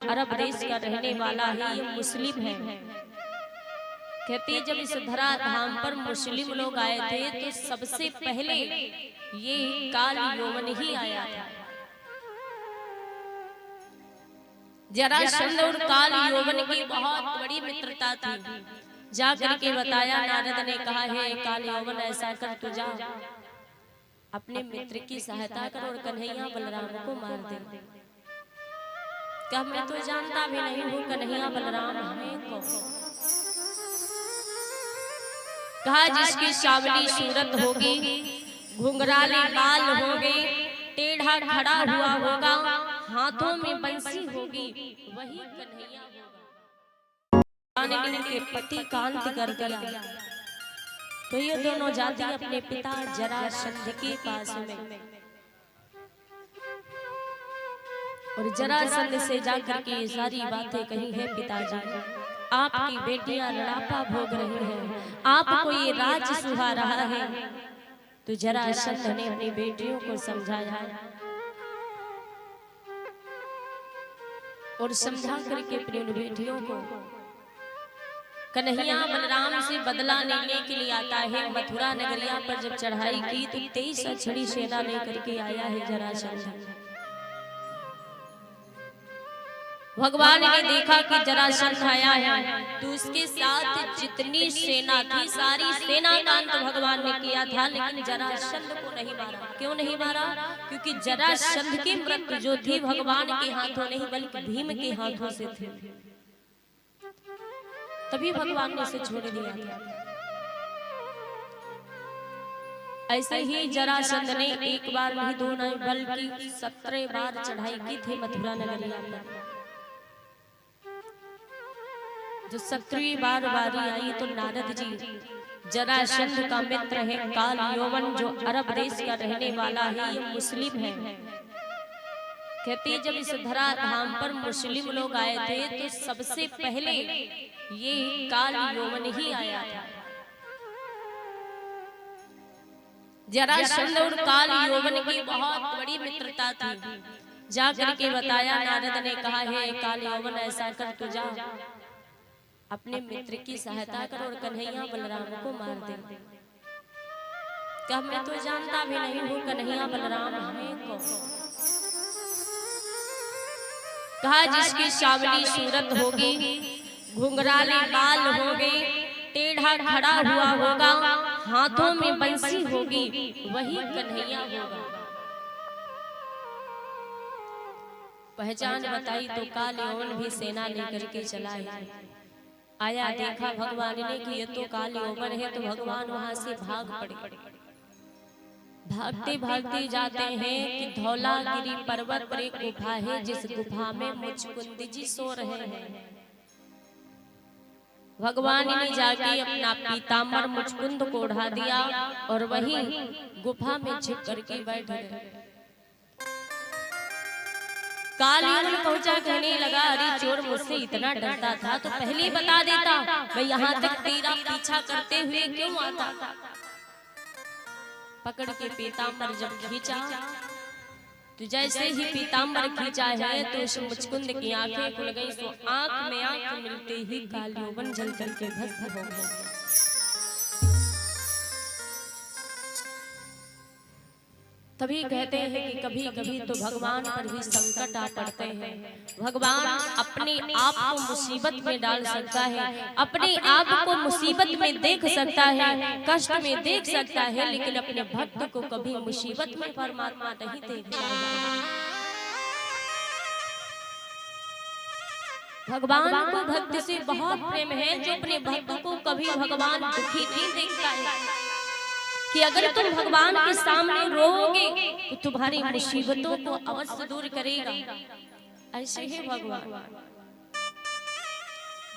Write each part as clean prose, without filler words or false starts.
अरब देश का रहने वाला है, ये मुस्लिम है। कहती जब इस धरा धाम पर मुस्लिम लोग आए थे तो सबसे पहले ये काल यौवन ही आया था। जरासंध और काल यौवन की बहुत बड़ी मित्रता थी। जा करके बताया, नारद ने कहा है काल यौवन ऐसा कर, तू जा अपने मित्र की सहायता कर और कन्हैया बलराम को मार दे। क्या मैं तो जानता भी नहीं हूँ कन्हैया बलराम हमें को। कहा जिसकी सांवली सूरत होगी, घुंघराले बाल होंगे, टेढ़ा खड़ा हुआ होगा, हाथों में बंसी होगी, वही कन्हैया होगा। के पति का अंत कर दिया तो ये दोनों जाति अपने पिता जरासंध के पास में, और जरासंध से जाकर के ये सारी बातें कही है, पिताजी आपकी बेटियां लड़ापा भोग रही हैं, आपको ये राज सुहा रहा है। तो जरासंध ने अपनी बेटियों को समझाया और समझा करके अपनी बेटियों को कन्हैया बलराम से बदला लेने के लिए आता है। मथुरा नगरिया पर जब चढ़ाई की तो 23 अक्षरी सेना लेकर के आया है जरासंध। भगवान ने देखा कि जरासंध आया है तो उसके साथ जितनी सेना थी सारी सेना का अंत भगवान ने किया था, लेकिन जरासंध को नहीं मारा। क्यों नहीं मारा? क्योंकि जरासंध की मृत्यु जो थी भगवान के हाथों नहीं बल्कि भीम के हाथों से थी, तभी भगवान ने उसे छोड़ दिया था। ऐसे ही जरासंध ने एक बार नहीं दो नहीं बल्कि 17 बार चढ़ाई की थी मथुरा नगरिया पर। जो 17वीं बार बारी आई तो नारद जी जरासंध का मित्र है काल यौवन, जो अरब देश का रहने वाला है, ये मुस्लिम है। कहती जब इस धरा धाम पर मुस्लिम लोग आए थे तो सबसे पहले ये काल यौवन ही आया था। जरासंध और काल यौवन की बहुत बड़ी मित्रता थी। जा करके बताया, नारद ने कहा है काल यौवन ऐसा कर, तू जा अपने मित्र की सहायता कर और कन्हैया बलराम को मार दे। क्या मैं तो जानता भी नहीं हूँ कन्हैया बलराम हमें को। कहा जिसकी सांवली सूरत होगी, घुंघराले बाल होंगे, टेढ़ा खड़ा हुआ होगा, हाथों में बंसी होगी, वही कन्हैया होगा। पहचान बताई तो काल यौवन भी सेना लेकर के चला आया। देखा भगवान ने कि ये तो काल यौवन है, तो भगवान वहां से भाग पड़े। भागते भागते जाते हैं कि धौलागिरी पर्वत पर एक गुफा है, जिस गुफा में मुचकुंद जी सो रहे हैं। भगवान ने जाके अपना पीताम्बर मुचकुंद को उड़ा दिया और वहीं गुफा में छिप करके बैठ गए। काल यौवन पहुंचा, कहने लगा अरे चोर मुझसे इतना डरता था तो पहले बता देता, मैं यहाँ तक तेरा पीछा करते हुए क्यों आता। पकड़ के पीताम्बर जब खींचा तो जैसे ही पीताम्बर खींचा है तो उस मुचकुंद की आंखें खुल गई। तो आंख में आंख मिलते ही काल यौवन जल करके भस्म हो गया। तभी कहते हैं कि कभी कभी तो भगवान पर भी संकट आ पड़ते हैं। भगवान अपने आप को मुसीबत में डाल सकता है, अपने आप को मुसीबत में देख सकता है, कष्ट में देख सकता है, लेकिन अपने भक्त को कभी मुसीबत में परमात्मा नहीं देखता है। भगवान को भक्त से बहुत प्रेम है, जो अपने भक्त को कभी भगवान दुखी नहीं देखता है कि अगर तुम भगवान के सामने रोओगे तो तुम्हारी मुसीबतों को अवश्य दूर करेगा। ऐसे ही भगवान,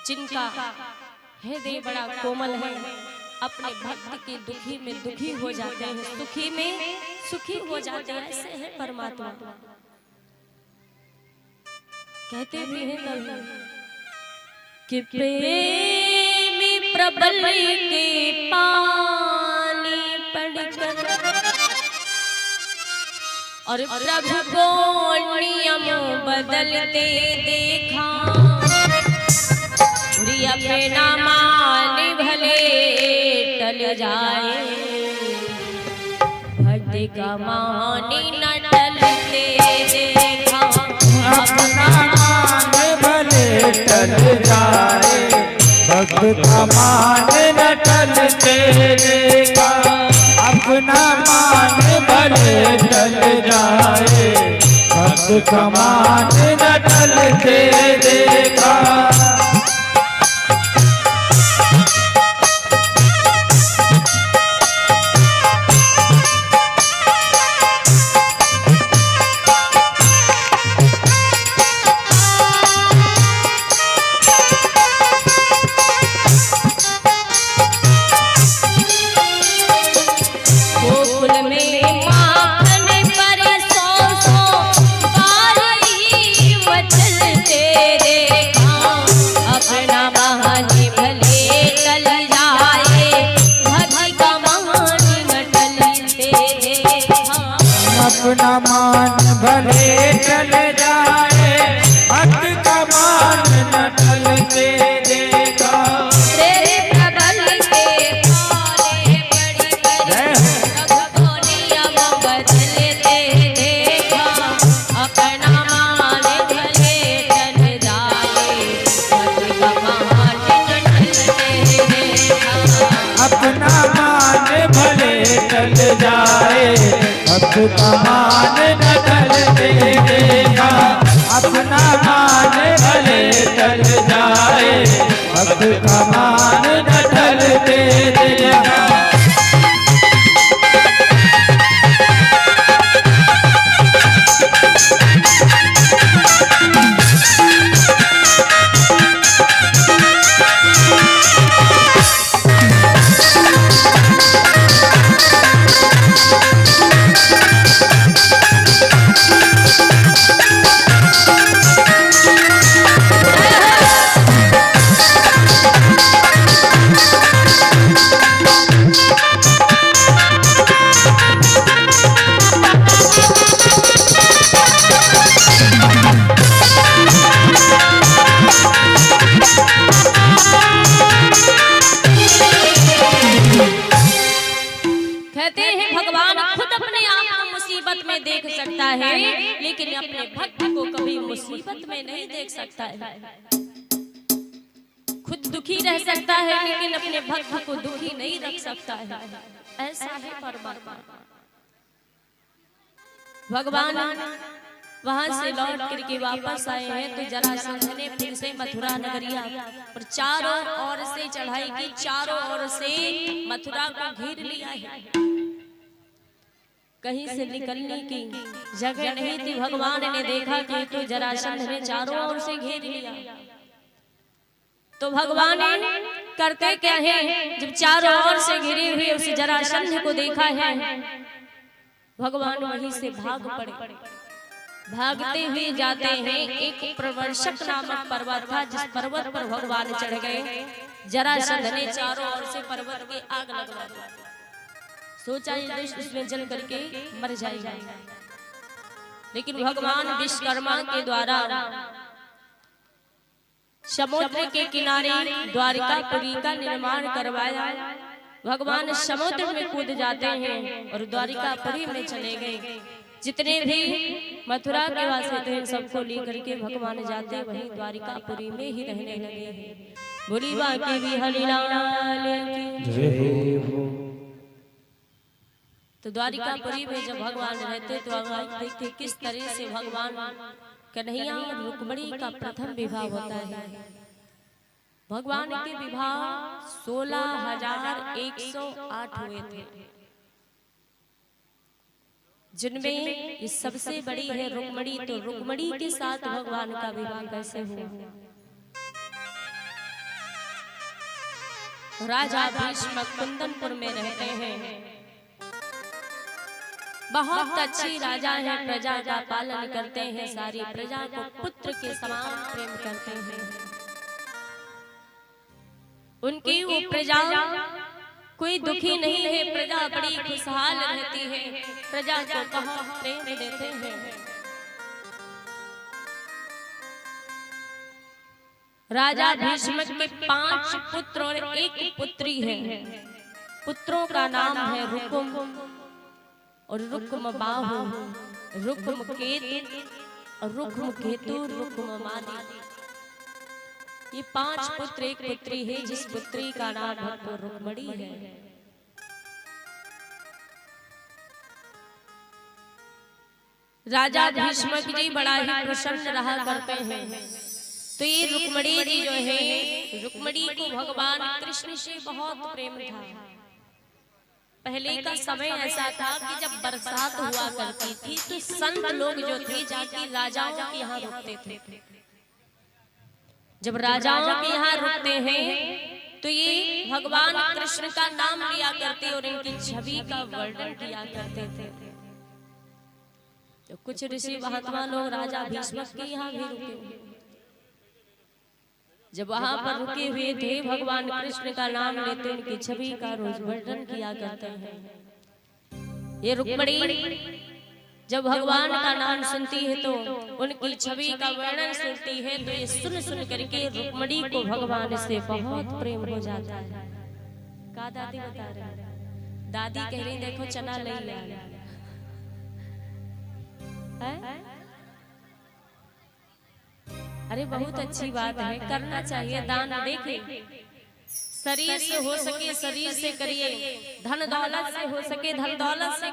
जिनका हृदय बड़ा कोमल है, अपने भक्त के दुखी में दुखी हो जाते हैं, सुखी में सुखी हो जाते हैं। ऐसे है परमात्मा। कहते भी हैं कभी कि प्रेम प्रबल के पानी पड़कर और प्रभु को नियम बदलते देखा, कमान न टलते देखा, अपना मान भले टल जाए, भक्त का मान न टलते देखा। अपना मान भले टल जाए, भक्त का मान न टलते देखा। अपना मान भले टल जाए, भक्त का मान न टलते देखा। तेरे प्रबल के पाले बड़ी बड़ी, सबको नियम बदलते देखा। अपना मान भले टल जाए, भक्त का मान न टलते देखा। अपना मान भले टल जाए, भक्त का मान न टलते देखा। अपना मान भले टल जाए, भक्त का मान न टलते देखा। कहते हैं भगवान खुद अपने आप को मुसीबत में देख सकता है, लेकिन अपने भक्त को कभी मुसीबत में नहीं देख सकता है। खुद दुखी रह सकता है, लेकिन अपने भक्त को दुखी नहीं रख सकता है। ऐसा है परमात्मा। भगवान वहां से लौट करके वापस आए हैं तो जरासंध ने फिर से मथुरा नगरिया पर चारों ओर से चढ़ाई की, चारों ओर से मथुरा को घेर लिया है। कहीं से निकलने की जगह नहीं थी। भगवान ने देखा कि तो जरासंध ने चारों ओर से घेर लिया, तो भगवान करते क्या है, जब चारों ओर से घिरे हुए उस जरासंध को देखा है, भगवान वहीं से भाग पड़े। भागते हुए जाते हैं, एक प्रवर्षक नामक पर्वत था, जिस पर्वत पर भगवान चढ़ गए। जरासंध ने चारों ओर से पर्वत के आग लगवा दी। सोचा ये दृश्य इसमें जल करके मर जाएगा, लेकिन भगवान विश्वकर्मा के द्वारा समुद्र के किनारे द्वारिकापुरी का निर्माण करवाया। भगवान समुद्र में कूद जाते हैं और द्वारिकापुरी में चले गए। जितने भी मथुरा के वासी थे सबको लेकर के भगवान जाते वहीं द्वारिकापुरी में ही रहने लगे हैं। बोली बाकी भी हरिलाल की जय हो। तो द्वारिकापुरी में जब भगवान रहते तो देखते किस तरह से भगवान कन्हैया और रुक्मिणी का प्रथम विवाह होता है। भगवान के विवाह 16,108 हुए थे, जिनमें इस सबसे बड़ी है रुक्मिणी। तो रुक्मिणी के साथ भगवान का विवाह कैसे हुआ? राजा भीष्म कुंदनपुर में रहते हैं, बहुत अच्छी राजा है, प्रजा का पालन करते हैं, सारी प्रजा को पुत्र के समान प्रेम करते हैं। उनकी वो प्रजा कोई दुखी नहीं है, प्रजा बड़ी खुशहाल रहती है, प्रजा को बहुत प्रेम देते हैं। राजा भीष्म के 5 पुत्र और 1 पुत्री है। पुत्रों का नाम है रुकुम, और रुक्म बाहु, रुक्म केतु और रुक्म केतु, रुक्म माली। ये 5 पुत्र एक पुत्री है, जिस पुत्री का नाम भक्त रुक्मणी है। राजा भीष्मक जी बड़ा ही प्रसन्न रहा करते हैं। तो ये रुक्मणी जी जो है, रुक्मणी को भगवान कृष्ण से बहुत प्रेम था। पहले का समय ऐसा था कि जब बरसात हुआ करती थी तो संत लोग जो थे जाके राजाओं के यहाँ रुकते थे। जब राजाओं के यहाँ रुकते हैं तो ये भगवान कृष्ण का नाम लिया करते और इनकी छवि का वर्णन किया करते थे। तो कुछ ऋषि महात्मा लोग राजा भीष्मक के यहाँ भी रुके। जब वहां पर रुके हुए थे, भगवान कृष्ण का नाम लेते उनकी छवि का रोज वर्णन किया करते हैं। ये रुक्मणी जब भगवान का नाम सुनती है तो उनकी छवि का वर्णन सुनती है, तो ये सुन सुन करके रुक्मणी को भगवान से बहुत प्रेम हो जाता है। का दादी बता रही, दादी कह रही देखो चना ले लिया है? अरे बहुत अच्छी बात है, करना चाहिए दान। देखिए शरीर से हो सके शरीर से करिए, धन दौलत से हो सके धन दौलत से